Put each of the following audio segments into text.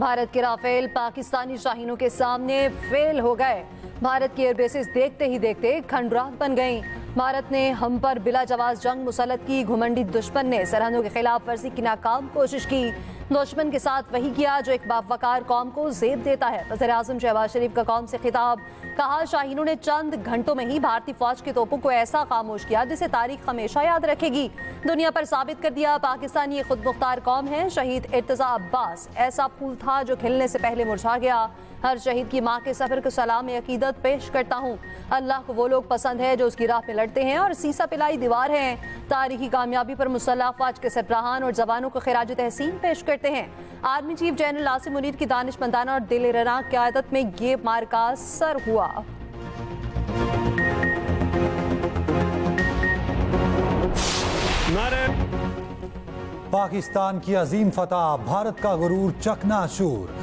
भारत के राफेल पाकिस्तानी शाहीनों के सामने फेल हो गए। भारत की एयरबेसेस देखते ही देखते खंडरात बन गईं। भारत ने हम पर बिला जवाब जंग मुसल्लत की। घुमंडी दुश्मन ने सरहदों के खिलाफ वर्जी की नाकाम कोशिश की। दुश्मन के साथ वही किया जो एक बावकार कौम को ज़ेब देता है। वज़ीर-ए-आज़म शहबाज शरीफ का कौम से खिताब। कहा, शाहीनों ने चंद घंटों में ही भारतीय फौज की तोपों को ऐसा खामोश किया जिसे तारीख हमेशा याद रखेगी। दुनिया पर साबित कर दिया पाकिस्तान ये खुद मुख्तार कौम है। शहीद इर्तजा अब्बास ऐसा फूल था जो खिलने से पहले मुरझा गया। हर शहीद की माँ के सफ़र को सलाम अकीदत पेश करता हूँ। अल्लाह को वो लोग पसंद है जो उसकी राह में लड़ते हैं और सीसा पिलाई दीवार हैं। तारीखी कामयाबी पर मुसल्लह अफ़वाज के सरबराहान और जवानों को खिराज तहसीन पेश करते हैं। Army chief general Asim Munir की दानिशमंदाना और दिलरना क़यादत में ये मार्का सर हुआ। पाकिस्तान की अजीम फतह, भारत का गुरूर चकनाचूर।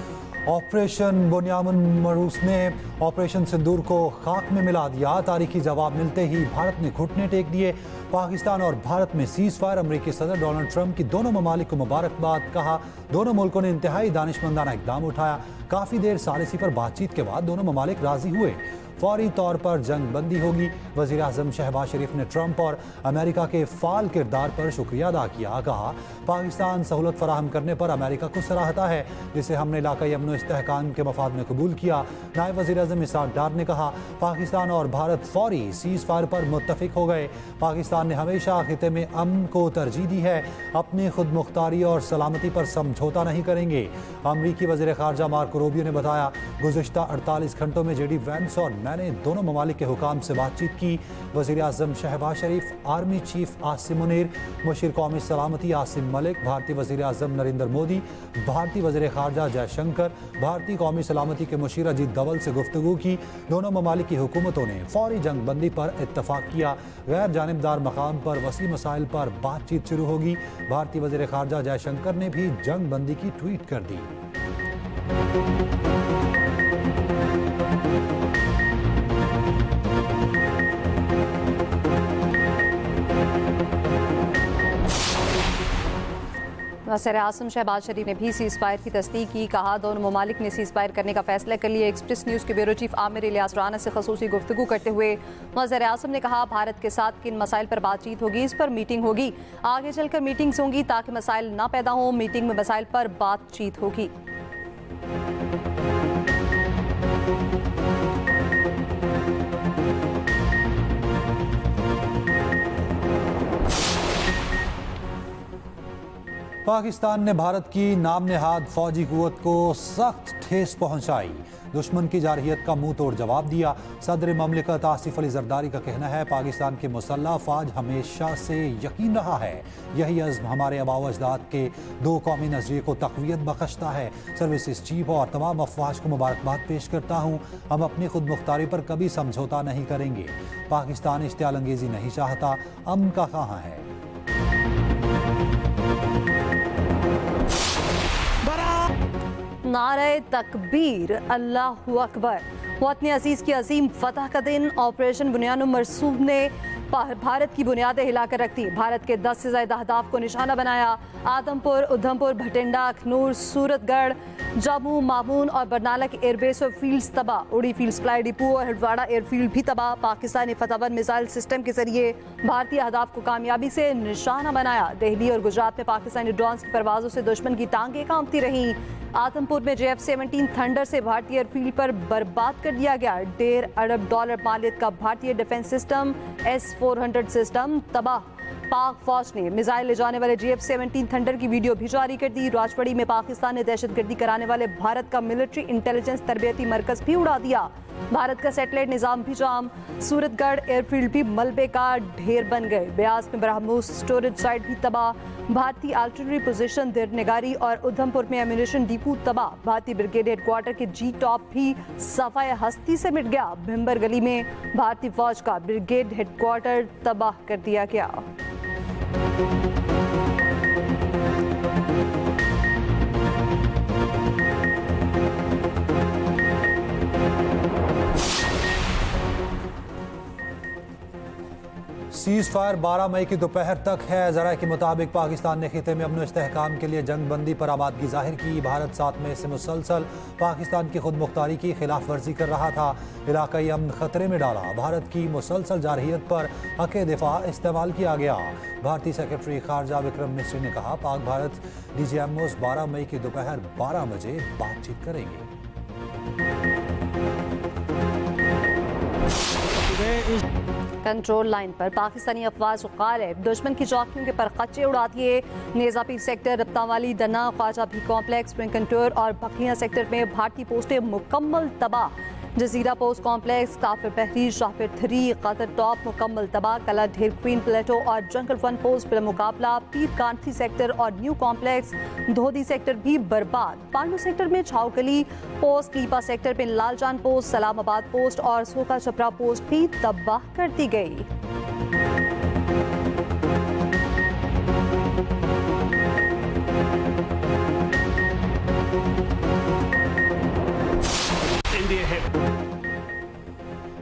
ऑपरेशन बुनियामुन मरूस ने ऑपरेशन सिंदूर को खाक में मिला दिया। तारीखी जवाब मिलते ही भारत ने घुटने टेक दिए। पाकिस्तान और भारत में सीज फायर। अमरीकी सदर डोनाल्ड ट्रंप की दोनों ममालिक को मुबारकबाद। कहा, दोनों मुल्कों ने इंतहाई दानिशमंदाना इकदाम उठाया। काफ़ी देर सालिसी पर बातचीत के बाद दोनों ममालिक राजी हुए। फौरी तौर पर जंग बंदी होगी। वज़ीर-ए-आज़म शहबाज शरीफ ने ट्रंप और अमेरिका के फ़ाल किरदार पर शुक्रिया अदा किया। कहा, पाकिस्तान सहूलत फराहम करने पर अमेरिका को सराहता है जिसे हमने इलाक़ाई अमन व इस्तेहकाम के मफाद में कबूल किया। नायब वज़ीर-ए-आज़म इसहाक़ डार ने कहा, पाकिस्तान और भारत फौरी सीज़ फायर पर मुत्तफ़िक हो गए। पाकिस्तान ने हमेशा खिते में अमन को तरजीह दी है। अपनी खुद मुख्तारी और सलामती पर समझौता नहीं करेंगे। अमरीकी वज़ीर ख़ारजा मार्को रूबियो ने बताया, गुज़िश्ता 48 घंटों में JD वैंस और मैंने दोनों ममालिक के हुकाम से बातचीत की। वज़ीर-ए-आज़म शहबाज शरीफ, आर्मी चीफ आसिम मुनीर, मुशीर कौमी सलामती आसिम मलिक, भारतीय वज़ीर-ए-आज़म नरेंद्र मोदी, भारतीय वज़ीर ख़ारजा जयशंकर, भारतीय कौमी सलामती के मुशीर अजीत डोवाल से गुफ्तगू की। दोनों ममालिक की हुकूमतों ने फौरी जंग बंदी पर इत्तफ़ाक़ किया। गैर जानिबदार मकाम पर वसी मसाइल पर बातचीत शुरू होगी। भारतीय वज़ीर ख़ारजा जयशंकर ने भी जंग बंदी की ट्वीट कर दी। वज़ीर-ए-आज़म शहबाज शरीफ ने भी सीज़ फायर की तस्दीक की। कहा, दोनों ममालिक ने सीज़ फायर करने का फैसला कर लिया। एक्सप्रेस न्यूज़ के ब्यूरो चीफ आमिर इलियास राना से ख़ुसूसी गुफ्तगू करते हुए वज़ीर-ए-आज़म ने कहा, भारत के साथ किन मसाइल पर बातचीत होगी, इस पर मीटिंग होगी। आगे चलकर मीटिंग्स होंगी ताकि मसाइल ना पैदा हों। मीटिंग में मसाइल पर बातचीत होगी। पाकिस्तान ने भारत की नाम नेहाद फौजी कुव्वत को सख्त ठेस पहुंचाई। दुश्मन की जारहियत का मुंह तोड़ जवाब दिया। सदर ममलिकत आसिफ अली जरदारी का कहना है, पाकिस्तान की मुसल्लह अफ़वाज हमेशा से यकीन रहा है, यही अज़्म हमारे आबा व अजदाद के दो कौमी नज़रिए को तक़वियत बख्शता है। सर्विसेज चीफ और तमाम अफ़वाज को मुबारकबाद पेश करता हूँ। हम अपनी खुद मुख्तारी पर कभी समझौता नहीं करेंगे। पाकिस्तान इश्तियाल अंगेज़ी नहीं चाहता, अमन का कहाँ है। नारे तकबीर, अल्लाहु अकबर। वतन अजीज़ की अजीम फतह का दिन। ऑपरेशन बुनियानुम मरसूम ने भारत की बुनियादें हिलाकर रख दी। भारत के 10 से ज़्यादा अहदाफ को निशाना बनाया। आदमपुर, उधमपुर, भटिंडा, अखनूर, सूरतगढ़, जम्मू, मामून और बरनाला के एयरबेस और फील्ड्स तबाह। उड़ी फील्ड सप्लाई डिपो और हटवाड़ा एयरफील्ड भी तबाह। पाकिस्तानी फतहवन मिसाइल सिस्टम के जरिए भारतीय अहदाफ को कामयाबी से निशाना बनाया। दिल्ली और गुजरात में पाकिस्तानी ड्रोन्स की परवाजों से दुश्मन की टांगें कांपती रहीं। आदमपुर में JF-17 थंडर से भारतीय एयरफील्ड पर बर्बाद कर दिया गया। $1.5 अरब मालियत का भारतीय डिफेंस सिस्टम S-400 सिस्टम तबाह। पाक फौज ने मिसाइल ले जाने वाले JF-17 थंडर की वीडियो भी जारी कर दी। राजपड़ी में पाकिस्तान ने दहशतगर्दी कराने वाले भारत का मिलिट्री इंटेलिजेंस तरबियती मरकज भी उड़ा दिया। भारत का सैटेलाइट निज़ाम भी जाम। सूरतगढ़ एयरफील्ड भी मलबे का ढेर बन गए। ब्यास में ब्रह्मोस स्टोरेज साइट भी तबाह। भारतीय आर्टिलरी पोजीशन दिरनगारी और उधमपुर में एम्यूनिशन डिपो तबाह। भारतीय ब्रिगेड हेडक्वार्टर के G टॉप भी सफाए हस्ती से मिट गया। भिम्बर गली में भारतीय फौज का ब्रिगेड हेडक्वार्टर तबाह कर दिया गया। सीज फायर 12 मई की दोपहर तक है। जरा के मुताबिक पाकिस्तान ने खिते में अमन इस्तेहकाम के लिए जंग बंदी पर आमादगी जाहिर की। भारत 7 मई से मुसलसल पाकिस्तान की खुद मुख्तारी की खिलाफ वर्जी कर रहा था, इलाकाई अमन खतरे में डाला। भारत की मुसलसल जारहियत पर हक दिफा इस्तेमाल किया गया। भारतीय सेक्रेटरी खारजा विक्रम मिस्री ने कहा, पाक भारत DGMOs 12 मई की दोपहर 12 बजे बातचीत करेंगे। कंट्रोल लाइन पर पाकिस्तानी अफवाज गालिब दुश्मन की चौकियों के परखच्चे उड़ा दिए। नेजापीर सेक्टर, रप्तावाली, दन्ना, ख्वाजा भी कॉम्प्लेक्स, ट्विंकनटोर और बखलियां सेक्टर में भारतीय पोस्टें मुकम्मल तबाह। जजीरा पोस्ट कॉम्प्लेक्स, काफिर बहरी, शाहपुर 3, कतर टॉप मुकम्मल तबाह। कला ढेर, क्वीन प्लेटो और जंगल 1 पोस्ट बिलमुकाबला। पीर कांठी सेक्टर और न्यू कॉम्प्लेक्स, धोदी सेक्टर भी बर्बाद। पांडू सेक्टर में छावकली पोस्ट, लीपा सेक्टर में लालजान पोस्ट, सलामाबाद पोस्ट और सोका छपरा पोस्ट भी तबाह कर दी गई।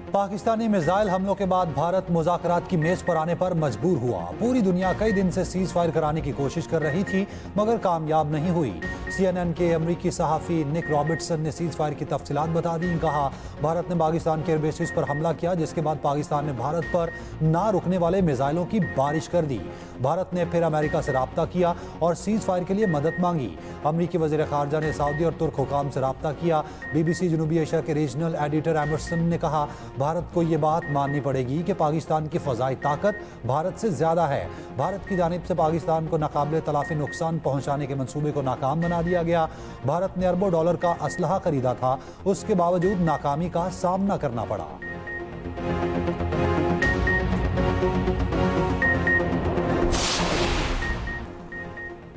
पाकिस्तानी मिसाइल हमलों के बाद भारत मुज़ाकरात की मेज पर आने पर मजबूर हुआ। पूरी दुनिया कई दिन से सीज फायर कराने की कोशिश कर रही थी, मगर कामयाब नहीं हुई। CNN के अमरीकी सहाफ़ी निक रॉबर्टसन ने सीज फायर की तफसीलात बता दी। कहा, भारत ने पाकिस्तान के एयरबेसिस पर हमला किया, जिसके बाद पाकिस्तान ने भारत पर ना रुकने वाले मिसाइलों की बारिश कर दी। भारत ने फिर अमेरिका से रब्ता किया और सीज फायर के लिए मदद मांगी। अमरीकी वज़ीर ख़ारजा ने सऊदी और तुर्क हुकाम से रब्ता किया। BBC जनूबी एशिया के रीजनल एडिटर एमरसन ने कहा, भारत को ये बात माननी पड़ेगी कि पाकिस्तान की फ़ज़ाई ताकत भारत से ज़्यादा है। भारत की जानिब से पाकिस्तान को नाकाबिले तलाफ़ी नुकसान पहुँचाने के मंसूबे को नाकाम बना दिया गया। भारत ने अरबों डॉलर का असलहा खरीदा था, उसके बावजूद नाकामी का सामना करना पड़ा।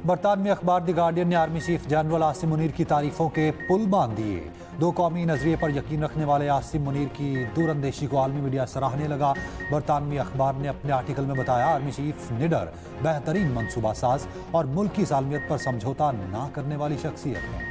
बरतानवी अखबार द गार्डियन ने army chief general Asim Munir की तारीफों के पुल बांध दिए। दो कौमी नजरिए पर यकीन रखने वाले आसिम मुनीर की दूरंदेशी को आलमी मीडिया सराहने लगा। बरतानवी अखबार ने अपने आर्टिकल में बताया, आर्मी चीफ निडर, बेहतरीन मनसूबा साज और मुल्क की सालमियत पर समझौता ना करने वाली शख्सियत है।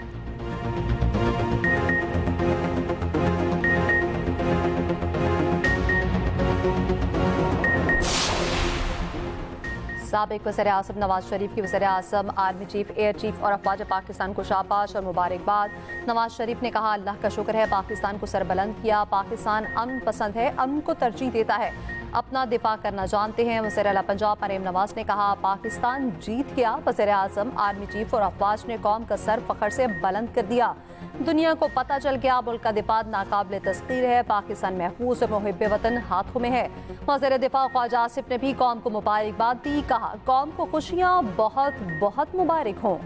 साबिक वज़ीर आज़म नवाज शरीफ की वज़ीर आज़म, आर्मी चीफ, एयर चीफ और अफवाज पाकिस्तान को शाबाश और मुबारकबाद। नवाज शरीफ ने कहा, अल्लाह का शुक्र है पाकिस्तान को सरबुलंद किया। पाकिस्तान अमन पसंद है, अमन को तरजीह देता है, अपना दिफा करना जानते हैं। वज़ीर आला पंजाब मरीम नवाज ने कहा, पाकिस्तान जीत गया। वज़ीर आज़म, आर्मी चीफ और अफवाज ने कौम का सर फ़ख्र से बुलंद कर दिया। दुनिया को पता चल गया मुल्क का दिफा नाकाबिले तस्खीर है। पाकिस्तान महफूज और मुहिब्बे वतन हाथों में है। वज़ीर दिफा ख्वाजा आसिफ ने भी कौम को मुबारकबाद दी। कहा, कौम को खुशियाँ बहुत बहुत मुबारक हों।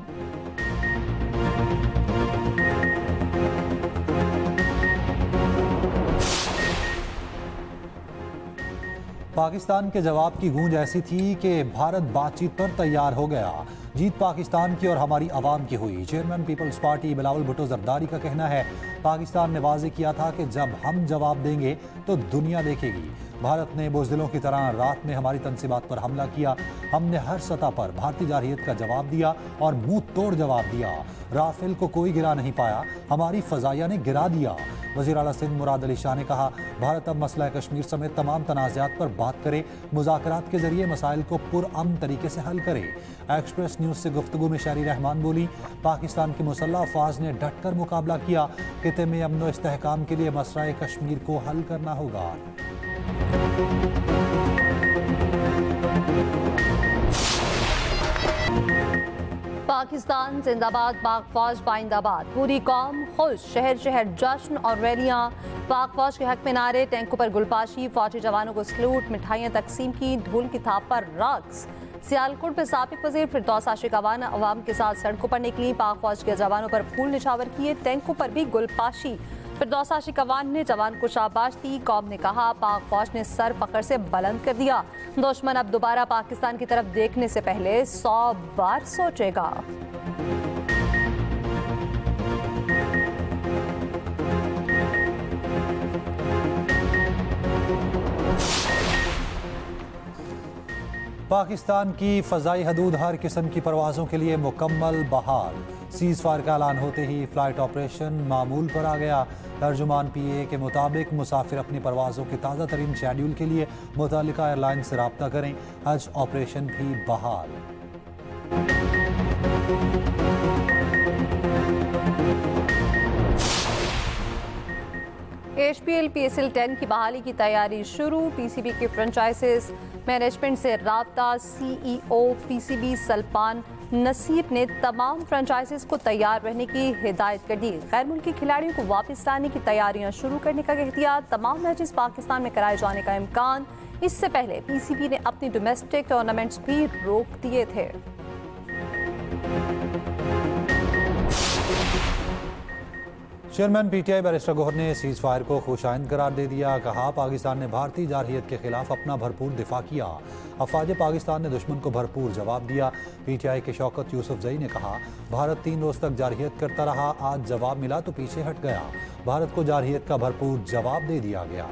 पाकिस्तान के जवाब की गूंज ऐसी थी कि भारत बातचीत पर तैयार हो गया। जीत पाकिस्तान की और हमारी आवाम की हुई। Chairman Peoples Party Bilawal Bhutto Zardari का कहना है, पाकिस्तान ने वाज़े किया था कि जब हम जवाब देंगे तो दुनिया देखेगी। भारत ने बुज़दिलों की तरह रात में हमारी तनसीबात पर हमला किया। हमने हर सतह पर भारतीय जारहियत का जवाब दिया और मुंह तोड़ जवाब दिया। राफेल को कोई गिरा नहीं पाया, हमारी फ़ज़ाइया ने गिरा दिया। वज़ीर आला सिंध मुराद अली शाह ने कहा, भारत अब मसला कश्मीर समेत तमाम तनाज़ात पर बात करे, मुज़ाकरात के ज़रिए मसाइल को पुरअमन तरीके से हल करे। एक्सप्रेस न्यूज़ से गुफ्तगू में शायरी रहमान बोली, पाकिस्तान की मुसल्लह अफ़वाज ने डट कर मुकाबला किया। खिते में अमन व इस्तेहकाम के लिए मसला कश्मीर को हल करना होगा। पाकिस्तान जिंदाबाद, पाक फौज बाइंदाबाद। पूरी कौम खुश, शहर शहर जश्न और रैलियां। पाक फौज के हक में नारे, टैंकों पर गुलपाशी, फौजी जवानों को सलूट, मिठाइयां तकसीम की, ढोल की थाप पर रक्स। सियालकोट में साबिक वजीर फिरदौस आशिक अवाम के साथ सड़कों पर निकली। पाक फौज के जवानों पर फूल निछावर किए, टैंकों पर भी गुलपाशी। फिरदौस आशिक अवान ने जवान को शाबाश दी। कौम ने कहा, पाक फौज ने सर फख्र से बुलंद कर दिया। दुश्मन अब दोबारा पाकिस्तान की तरफ देखने से पहले 100 बार सोचेगा। पाकिस्तान की फ़ज़ाई हदूद हर किस्म की परवाज़ों के लिए मुकम्मल बहाल। सीज़ फायर का ऐलान होते ही फ़्लाइट ऑपरेशन मामूल पर आ गया। तर्जुमान PA के मुताबिक मुसाफिर अपनी परवाज़ों की ताज़ा तरीन शेड्यूल के लिए मुतल्लिका एयरलाइन से रब्ता करें। हज ऑपरेशन भी बहाल। HPL PSL 10 की बहाली की तैयारी शुरू। PCB के फ्रेंचाइजेस मैनेजमेंट से राब्ता। CEO PCB सल्मान नसीर ने तमाम फ्रेंचाइजेस को तैयार रहने की हिदायत कर दी। गैर मुल्की खिलाड़ियों को वापस लाने की तैयारियां शुरू करने का एहतियात। तमाम मैचेस पाकिस्तान में कराए जाने का इम्कान। इससे पहले PCB ने अपनी डोमेस्टिक टूर्नामेंट्स भी रोक दिए थे। चेयरमैन PTI बैरिस्टर गौहर ने सीज फायर को खुशाइंद करार दे दिया। कहा, पाकिस्तान ने भारतीय जारहियत के खिलाफ अपना भरपूर दिफा किया। अफवाज पाकिस्तान ने दुश्मन को भरपूर जवाब दिया। PTI के शौकत यूसुफजई ने कहा, भारत 3 रोज तक जारहियत करता रहा, आज जवाब मिला तो पीछे हट गया। भारत को जारहियत का भरपूर जवाब दे दिया गया।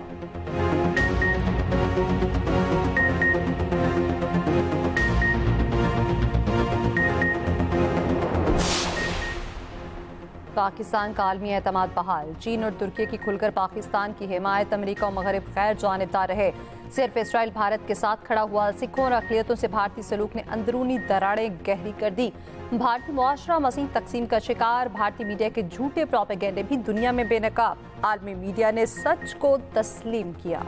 पाकिस्तान का आलमी एतमाद बहाल। चीन और तुर्की की खुलकर पाकिस्तान की हिमायत। अमेरिका और मगरब गैर जानिबदार रहे। सिर्फ इसराइल भारत के साथ खड़ा हुआ। सिखों और अक़लियतों से भारतीय सलूक ने अंदरूनी दरारें गहरी कर दी। भारतीय मुआशरा मज़ीद तकसीम का शिकार। भारतीय मीडिया के झूठे प्रोपेगेंडे भी दुनिया में बेनकाब। आलमी मीडिया ने सच को तस्लीम किया।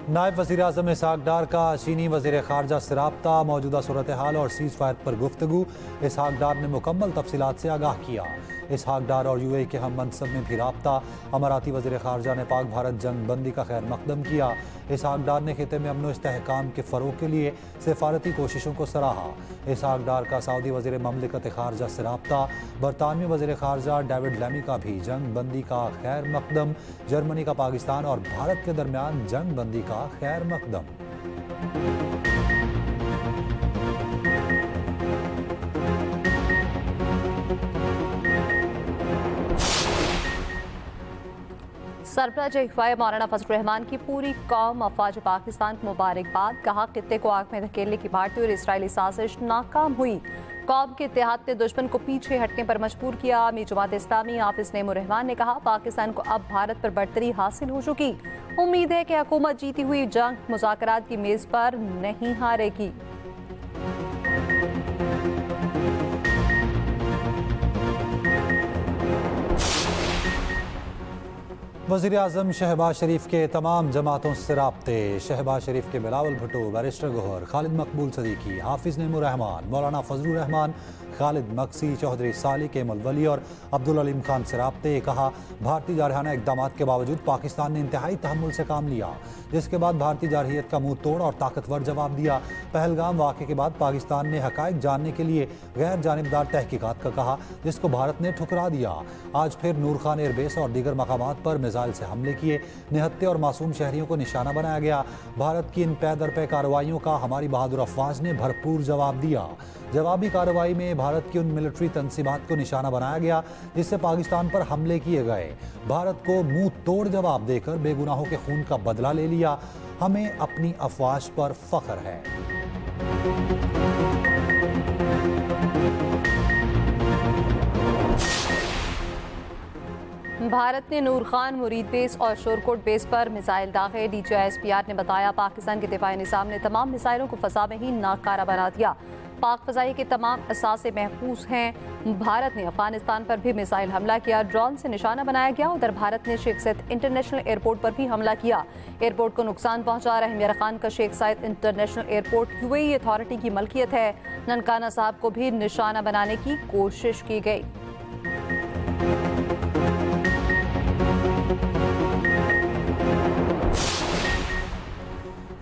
नायब वज़ीर आज़म इसहाक डार का चीनी वज़ीर ख़ारजा से राब्ता। मौजूदा सूरत हाल और सीज़ फायर पर गुफ्तगू। इसहाक डार ने मुकम्मल तफसीलात से आगाह किया। इसहाक डार और UAE के हम मनसब में भी राब्ता। अमाराती वज़ीर ख़ारजा ने पाक भारत जंग बंदी का खैर मकदम किया। इसहाक डार ने खिते में अमन इस्तेहकाम के फ़रोग़ के लिए सिफारती कोशिशों को सराहा। इसहाक डार का सऊदी वज़ीर ममलिकत ख़ारजा से राब्ता। बरतानवी वज़ीर ख़ारजा डेविड लैमी का भी जंग बंदी का खैर मकदम। जर्मनी का पाकिस्तान और भारत के दरमियान जंग बंदी का खैर मकदम। सरबराह जहिफ़ाए मौलाना फजल रहमान की पूरी कौम अफवाज पाकिस्तान को मुबारकबाद। कहा, खित्ते को आग में धकेलने की भारतीय और इसराइली साजिश नाकाम हुई। कौम के इत्तेहाद ने दुश्मन को पीछे हटने पर मजबूर किया। अमीर जमात इस्लामी हाफिज नईमुर रहमान ने कहा, पाकिस्तान को अब भारत पर बढ़तरी हासिल हो चुकी। उम्मीद है कि हुकूमत जीती हुई जंग मुज़ाकरात की मेज़ पर नहीं हारेगी। वज़ीर आज़म शहबाज शरीफ के तमाम जमातों से राब्ते। शहबाज शरीफ के बिलावल भुट्टो, बैरिस्टर गौहर, खालिद मकबूल सदीकी, हाफिज नईमुर रहमान, मौलाना फजलुर रहमान, खालिद मक्सी, चौधरी सालिक, एमल वली और अब्दुल अलीम खान से राब्ते। कहा, भारतीय जारहाना इक़दामात के बावजूद पाकिस्तान ने इंतहाई तहम्मुल से काम लिया, जिसके बाद भारतीय जारहियत का मुंह तोड़ और ताकतवर जवाब दिया। पहलगाम वाक़े के बाद पाकिस्तान ने हक़ाइक़ जानने के लिए गैर जानिबदार तहकीकात का कहा, जिसको भारत ने ठुकरा दिया। आज फिर नूर खान एयरबेस और दीगर मकामात पर मिसाइल से हमले किए। निहत्ते और मासूम शहरियों को निशाना बनाया गया। भारत की इन पै दर पै कार्रवाइयों का हमारी बहादुर अफवाज ने भरपूर जवाब दिया। जवाबी कार्रवाई में भारत की उन मिलिट्री तंसीबात को निशाना बनाया गया जिससे पाकिस्तान पर हमले किए गए। भारत को मुंह तोड़ जवाब देकर बेगुनाहों के खून का बदला ले लिया। हमें अपनी अफवाज पर फख्र है। भारत ने नूर खान मुरीद बेस और शोरकोट बेस पर मिसाइल दागे। DGI-SPR ने बताया, पाकिस्तान के दिफाई निज़ाम ने तमाम मिसाइलों को फ़ज़ा में ही नाकारा बना दिया। पाक फ़ज़ाई के तमाम असासे महफूज हैं। भारत ने अफगानिस्तान पर भी मिसाइल हमला किया। ड्रोन से निशाना बनाया गया। उधर भारत ने शेख सैयद इंटरनेशनल एयरपोर्ट पर भी हमला किया। एयरपोर्ट को नुकसान पहुंचा। रहमिया खान का Sheikh Zayed International Airport UAE authority की मलकियत है। ननकाना साहब को भी निशाना बनाने की कोशिश की गई।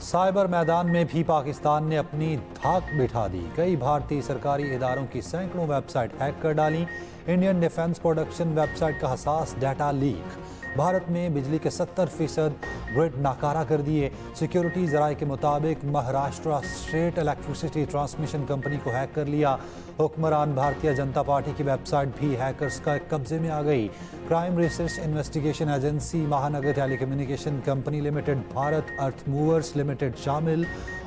साइबर मैदान में भी पाकिस्तान ने अपनी धाक बिठा दी। कई भारतीय सरकारी इदारों की सैकड़ों वेबसाइट हैक कर डाली। इंडियन डिफेंस प्रोडक्शन वेबसाइट का हसास डाटा लीक। भारत में बिजली के 70% ग्रिड नाकारा कर दिए। सिक्योरिटी ज़राए के मुताबिक Maharashtra state electricity transmission company को हैक कर लिया। हुक्मरान भारतीय जनता पार्टी की वेबसाइट भी हैकर्स का कब्जे में आ गई। क्राइम रिसर्च इन्वेस्टिगेशन एजेंसी, महानगर टेलीकम्युनिकेशन कंपनी लिमिटेड, भारत अर्थ मूवर्स लिमिटेड शामिल,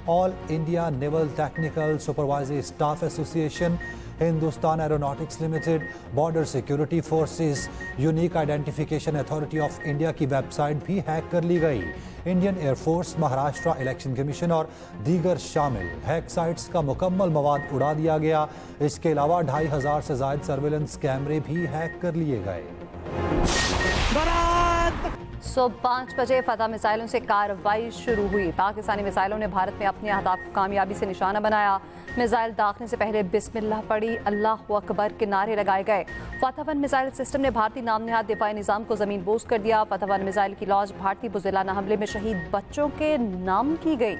all India naval technical supervisory staff association, Hindustan aeronautics limited, border security forces, unique identification authority of India की वेबसाइट भी हैक कर ली गई। Indian air force, Maharashtra election commission और दीगर शामिल। Hack sites का मुकम्मल मवाद उड़ा दिया गया। इसके अलावा 2500 से ज्यादा सर्विलेंस कैमरे भी हैक कर लिए गए। सुबह 5 बजे फतह मिसाइलों से कार्रवाई शुरू हुई। पाकिस्तानी मिसाइलों ने भारत में अपने अहदाफ को कामयाबी से निशाना बनाया। मिसाइल दागने से पहले बिस्मिल्लाह पढ़ी, अल्लाह अकबर के नारे लगाए गए। फतह 1 मिसाइल सिस्टम ने भारतीय नाम निहाद दिफाई निज़ाम को जमीन बोस कर दिया। फतह 1 मिसाइल की लॉन्च भारतीय बुज़िलाना हमले में शहीद बच्चों के नाम की गई।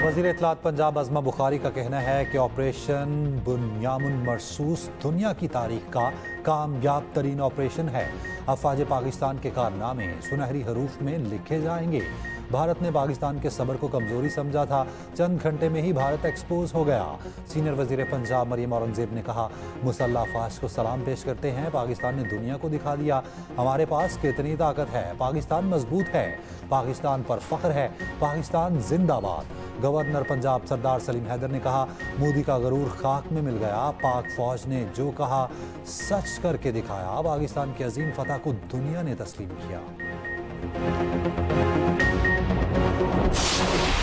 वज़ीर इत्तलात पंजाब अज़मा बुखारी का कहना है कि ऑपरेशन बुनियामुन मरसूस दुनिया की तारीख का कामयाब तरीन ऑपरेशन है। अफवाज पाकिस्तान के कारनामे सुनहरी हरूफ में लिखे जाएंगे। भारत ने पाकिस्तान के सब्र को कमजोरी समझा था, चंद घंटे में ही भारत एक्सपोज हो गया। सीनियर वजीर पंजाब मरियम औरंगजेब ने कहा, मुसल्लह अफवाज को सलाम पेश करते हैं। पाकिस्तान ने दुनिया को दिखा दिया हमारे पास कितनी ताकत है। पाकिस्तान मजबूत है, पाकिस्तान पर फख्र है, पाकिस्तान जिंदाबाद। गवर्नर पंजाब सरदार सलीम हैदर ने कहा, मोदी का गरूर खाक में मिल गया। पाक फौज ने जो कहा सच करके दिखाया। पाकिस्तान की अजीम फतह को दुनिया ने तस्लीम किया।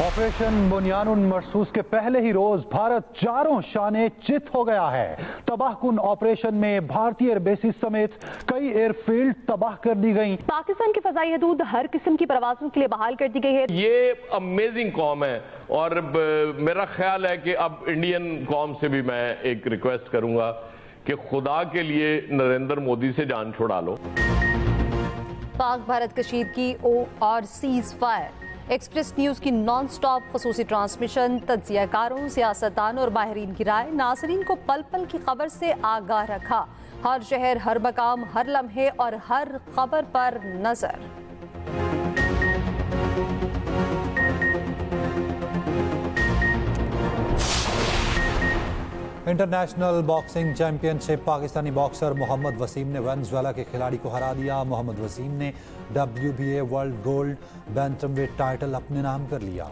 ऑपरेशन बुनियानुन मरसूस के पहले ही रोज भारत चारों शाने चित हो गया है। तबाहकुन ऑपरेशन में भारतीय एयरबेसिस समेत कई एयरफील्ड तबाह कर दी गई। पाकिस्तान की फजाई हदूद हर किस्म की परवाजों के लिए बहाल कर दी गई है। ये अमेजिंग कौम है और मेरा ख्याल है कि अब इंडियन कौम से भी मैं एक रिक्वेस्ट करूंगा कि खुदा के लिए नरेंद्र मोदी से जान छुड़ा लो। पाक भारत कशीदगी और सीज फायर। एक्सप्रेस न्यूज की नॉन स्टॉप खसूसी ट्रांसमिशन, तज्जियाकारों, सियासतदानों और माहिरीन की राय, नाजरीन को पल पल की खबर से आगाह रखा। हर शहर, हर मकाम, हर लम्हे और हर खबर पर नजर। International boxing championship, Pakistani boxer Mohammad Waseem ने वेनेजुएला के खिलाड़ी को हरा दिया। मोहम्मद वसीम ने WBA world gold bantamweight title अपने नाम कर लिया।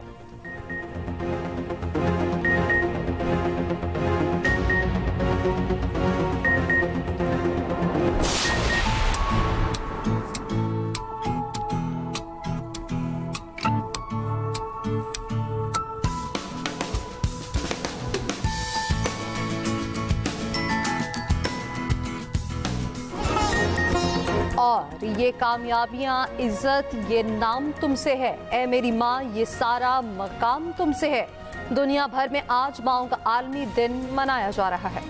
और ये कामयाबियां, इज्जत, ये नाम तुमसे है। ए मेरी माँ, ये सारा मकाम तुमसे है। दुनिया भर में आज माओं का आलमी दिन मनाया जा रहा है।